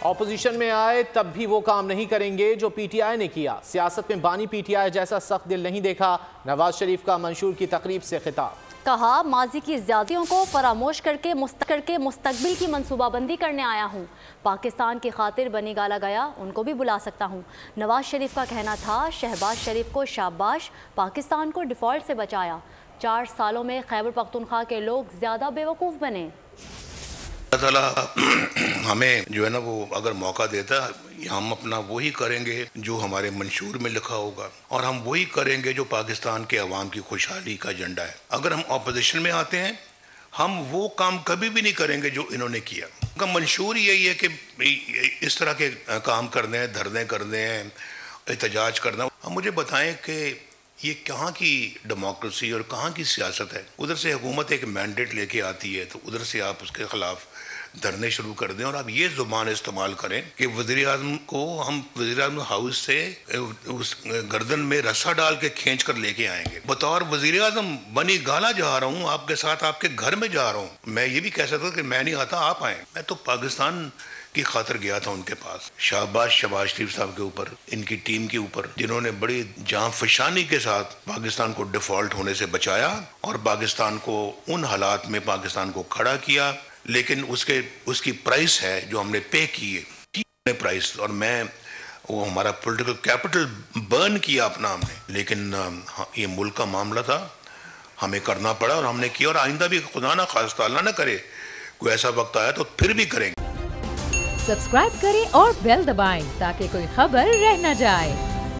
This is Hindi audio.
ऑपोजिशन में आए तब भी वो काम नहीं करेंगे जो पीटीआई ने किया। सियासत में बानी पीटीआई जैसा सख्त दिल नहीं देखा। नवाज शरीफ का मंशूर की तकरीब से खिताब। कहा, माजी की ज्यादतियों को फरामोश करके मुस्तकबिल की मंसूबाबंदी करने आया हूँ। पाकिस्तान की खातिर बनी गाला गया, उनको भी बुला सकता हूँ। नवाज शरीफ का कहना था, शहबाज शरीफ को शाबाश, पाकिस्तान को डिफॉल्ट से बचाया। 4 सालों में खैबर पख्तूनख्वा के लोग ज्यादा बेवकूफ़ बने। अल्लाह ताला हमें जो है ना वो अगर मौका देता हम अपना वही करेंगे जो हमारे मंशूर में लिखा होगा, और हम वही करेंगे जो पाकिस्तान के अवाम की खुशहाली का एजेंडा है। अगर हम ऑपोजिशन में आते हैं हम वो काम कभी भी नहीं करेंगे जो इन्होंने किया। उनका मंशूर यही है कि इस तरह के काम करने हैं, धरने करने हैं, एहतजाज करना। अब मुझे बताएं कि ये कहाँ की डेमोक्रेसी और कहाँ की सियासत है। उधर से हुकूमत एक मैंडेट लेके आती है तो उधर से आप उसके खिलाफ धरने शुरू कर दें, और आप ये जुबान इस्तेमाल करें कि वज़ीर-ए-आज़म को हम वज़ीर-ए-आज़म हाउस से उस गर्दन में रस्सा डाल के खींच कर लेके आएंगे। बतौर वज़ीर-ए-आज़म बनी गाला जा रहा हूँ, आपके साथ आपके घर में जा रहा हूँ। मैं ये भी कह सकता कि मैं नहीं आता, आप आए। मैं तो पाकिस्तान की खातिर गया था उनके पास। शाबाश शहबाज शरीफ साहब के ऊपर, इनकी टीम के ऊपर, जिन्होंने बड़ी जान फशानी के साथ पाकिस्तान को डिफॉल्ट होने से बचाया और पाकिस्तान को उन हालात में पाकिस्तान को खड़ा किया। लेकिन उसकी प्राइस है जो हमने पे की है प्राइस, और मैं वो हमारा पॉलिटिकल कैपिटल बर्न किया अपना हमने। लेकिन ये मुल्क का मामला था, हमें करना पड़ा और हमने किया, और आइंदा भी खुदा ना खास्ता अल्लाह ना करे कोई ऐसा वक्त आया तो फिर भी करेंगे। सब्सक्राइब करें और बेल दबाएं ताकि कोई खबर रह न जाए।